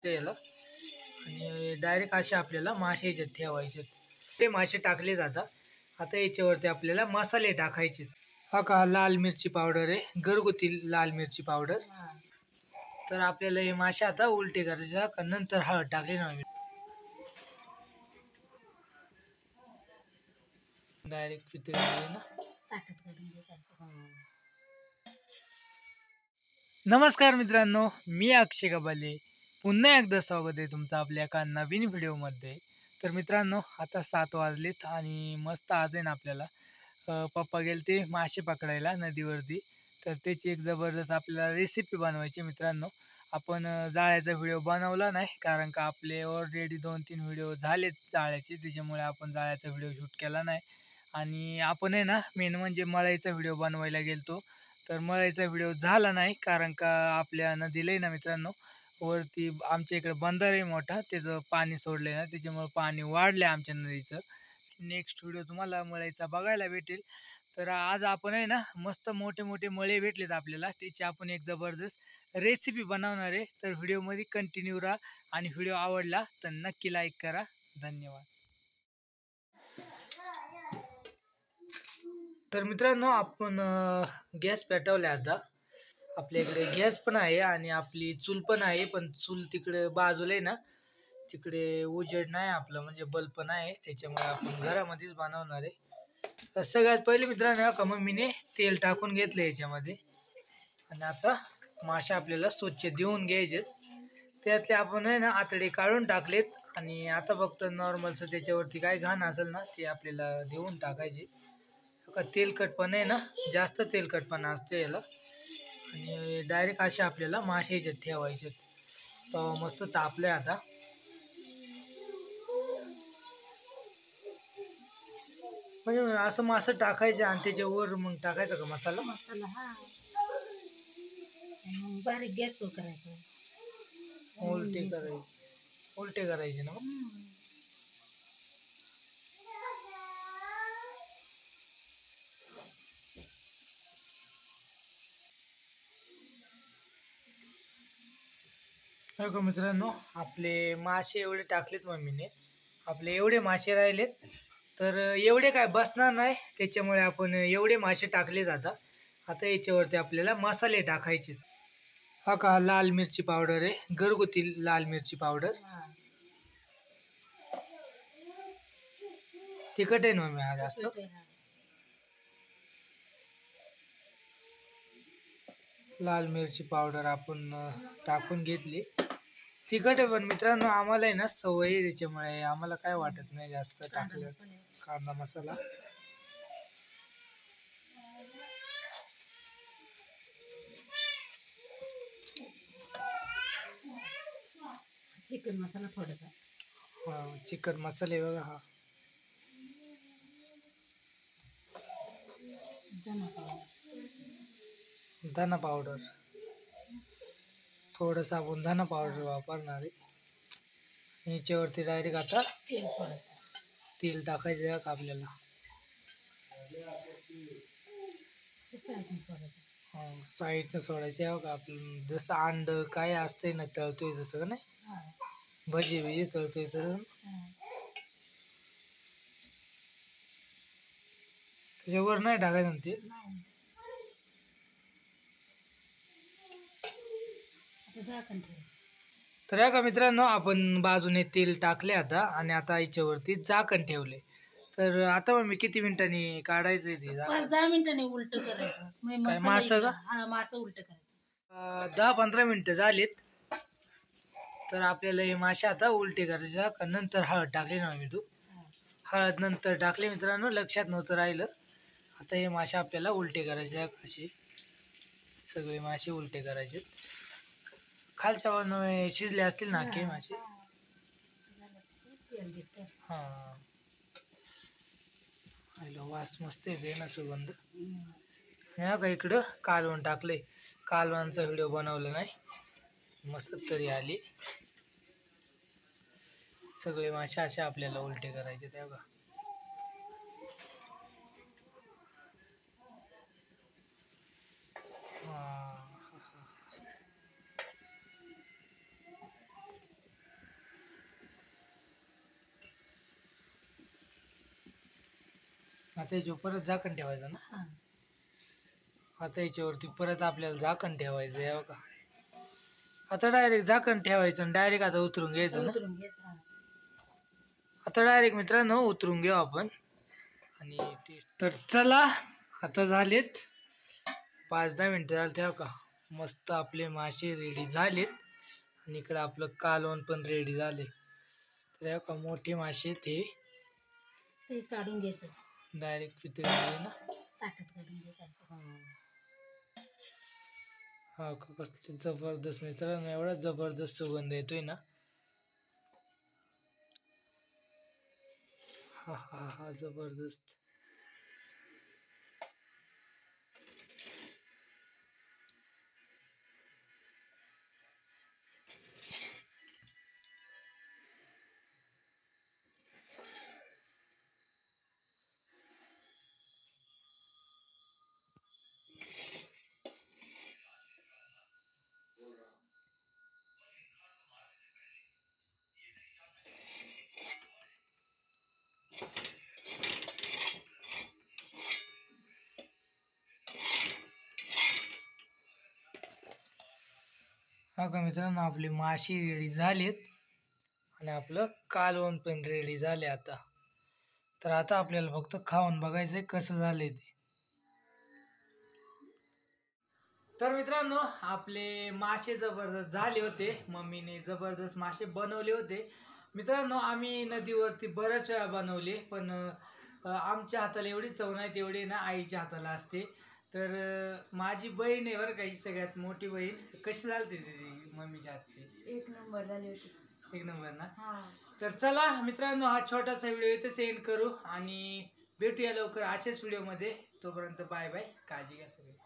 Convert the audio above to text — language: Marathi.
याला आणि डायरेक्ट असे आपल्याला मासे याच्यात ठेवायचे. ते मासे टाकले जातात. आता याच्यावरती आपल्याला मसाले टाकायचे. हा का लाल मिरची पावडर आहे, घरगुती लाल मिरची पावडर. तर आपल्याला हे मासे आता उलटे करायचे का नंतर हळद टाकली ना आम्ही डायरेक्ट पितळी ना. नमस्कार मित्रांनो, मी अक्षय कबाले. पुन्हा एकदा स्वागत आहे तुमचं आपल्या एका नवीन व्हिडिओमध्ये. तर मित्रांनो, आता 7 वाजलेत आणि मस्त आज आहे ना आपल्याला पप्पा गेले ते मासे पकडायला नदीवरती. तर त्याची एक जबरदस्त आपल्याला रेसिपी बनवायची मित्रांनो. आपण जाळ्याचा व्हिडिओ बनवला नाही कारण का आपले ऑलरेडी 2-3 व्हिडिओ झालेत जाळ्याचे, त्याच्यामुळे आपण जाळ्याचा व्हिडिओ शूट केला नाही. आणि आपण आहे ना मेन म्हणजे मळईचा व्हिडिओ बनवायला गेलतो. तर मळईचा व्हिडिओ झाला नाही कारण का आपल्या नदीला आहे ना मित्रांनो वरती आमच्या इकडे बंधारा आहे मोठा, त्याचं पाणी सोडलं ना, त्याच्यामुळे पाणी वाढलं आमच्या नदीचं. नेक्स्ट व्हिडिओ तुम्हाला मळईचा बघायला भेटेल. तर आज आपण आहे ना मस्त मोठे मोठे मळे भेटलेत आपल्याला, त्याची आपण एक जबरदस्त रेसिपी बनवणार आहे. तर व्हिडिओमध्ये कंटिन्यू राहा आणि व्हिडिओ आवडला तर नक्की लाईक करा. धन्यवाद. तर मित्रांनो, आपण गॅस पेटवला आता. आपल्या इकडे गॅस पण आहे आणि आपली चूल पण आहे, पण चूल तिकडे बाजूला आहे ना, तिकडे उजेड नाही आपलं म्हणजे बल्ब नाही, त्याच्यामुळे आपण घरामध्येच बनवणार आहे. तर सगळ्यात पहिले मित्रांनो का मग मीने तेल टाकून घेतलं याच्यामध्ये आणि आता मासे आपल्याला स्वच्छ धुवून घ्यायचे. त्यातले आपण आहे ना आतडे काढून टाकलेत आणि आता फक्त नॉर्मलचं त्याच्यावरती काय घाण असेल ना ते आपल्याला धुवून टाकायचे. का तेलकटपणा आहे ना, जास्त तेलकटपणा असतो याला आणि डायरेक्ट असे आपल्याला मासे याच्यात ठेवायचे. तवा मस्त तापले आता. म्हणजे असं मासं टाकायचं आणि त्याच्यावर मग टाकायचा का मसाला. बारीक गॅस करायचं, उलटे करायचे ना. हो मित्रांनो, आपले मासे एवढे टाकलेत मम्मीने, आपले एवढे मासे राहिलेत. तर एवढे काय बसणार नाही, त्याच्यामुळे आपण एवढे मासे टाकले जातात. आता याच्यावरती आपल्याला मसाले टाकायचे. हा का लाल मिरची पावडर आहे, घरगुती लाल मिरची पावडर. तिखट आहे ना मम्मी हा जास्त. लाल मिरची पावडर आपण टाकून घेतली. तिखट आहे पण मित्रांनो आम्हाला आहे ना सवय आहे, त्याच्यामुळे आम्हाला काय वाटत नाही जास्त टाकलं. कांदा मसाला, चिकन मसाला थोडासा, चिकन मसाले बघा हा, धना पावडर, थोडंसं आपण धना पावडर वापरणार आहे. याच्यावरती डायरेक्ट आता तेल टाकायचं का आपल्याला. साईडनं सोडायचे हो का, आपण जसं अंड काय असतंय ना तळतोय तसं का नाही, भजी बिजी तळतोय तसं. त्याच्यावर नाही टाकायचं ना तेल. तर या का मित्रांनो, आपण बाजूने तेल टाकले आता आणि आता याच्यावरती झाकण ठेवले. तर आता मग मी किती मिनिटांनी काढायचं ते 5-10 मिनिटांनी उलट करायचं. काय मासं का? हा, मासं उलट करायचं. 10-15 मिनिटं झालीत. तर आपल्याला हे मासे आता उलटे करायचे का नंतर हळद टाकली ना मी हळद नंतर टाकले मित्रांनो, लक्षात नव्हतं राहिलं. आता हे मासे आपल्याला उलटे करायचे, असे सगळे मासे उलटे करायचे. खालच्या वरनं शिजले असतील ना की मासे. हां, वास मस्त येते ना, सुगंध. नाही का इकडं कालवण टाकले, कालवणचा व्हिडिओ बनवला नाही, मस्त तरी आली. सगळे मासे असे आपल्याला उलटे करायचे त्या का. आता याच्यावर परत झाकण ठेवायचं ना. हा आता याच्यावरती परत आपल्याला झाकण ठेवायचं आहे बघा. आता डायरेक्ट झाकण ठेवायचं आणि डायरेक्ट आता उतरून घ्यायचं ना. उतरून घ्यायचं. हा. आता डायरेक्ट मित्रांनो उतरून घेऊ आपण. आणि तर चला आता झालेत 5-10 मिनटं झाले तेव्हा का मस्त आपले मासे रेडी झालेत. आणि इकडं आपलं कालवण पण रेडी झाले. तर का मोठे मासे ते काढून घ्यायचं डायरेक्ट पितळीमध्ये ना ताटात काढून घ्यायचं. हा का कसले जबरदस्त मित्रांनो, एवढा जबरदस्त सुगंध येतोय ना. हा हा हा जबरदस्त. हा का मित्रांनो आपले मासे रेडी झालेत आणि आपलं कालवण पण रेडी झाले आता. तर आता आपल्याला फक्त खाऊन बघायचंय कसं झालंय ते. तर मित्रांनो आपले मासे जबरदस्त झाले होते. मम्मीने जबरदस्त मासे बनवले होते. मित्रांनो आम्ही नदीवरती बऱ्याच वेळा बनवले, पण आमच्या हाताला एवढी चव नाही तेवढी ना आईच्या हाताला असते. तर माझी बहीण आहे बरं का, ही सगळ्यात मोठी बहीण. कशी झाली ती मम्मीच्या हातची? 1 नंबर झाली होती. 1 नंबर ना. हा तर चला मित्रांनो हा छोटासा व्हिडिओ इथे सेंड करू आणि भेटूया लवकर अशाच व्हिडिओमध्ये. तोपर्यंत बाय बाय, काळजी घ्या सगळे.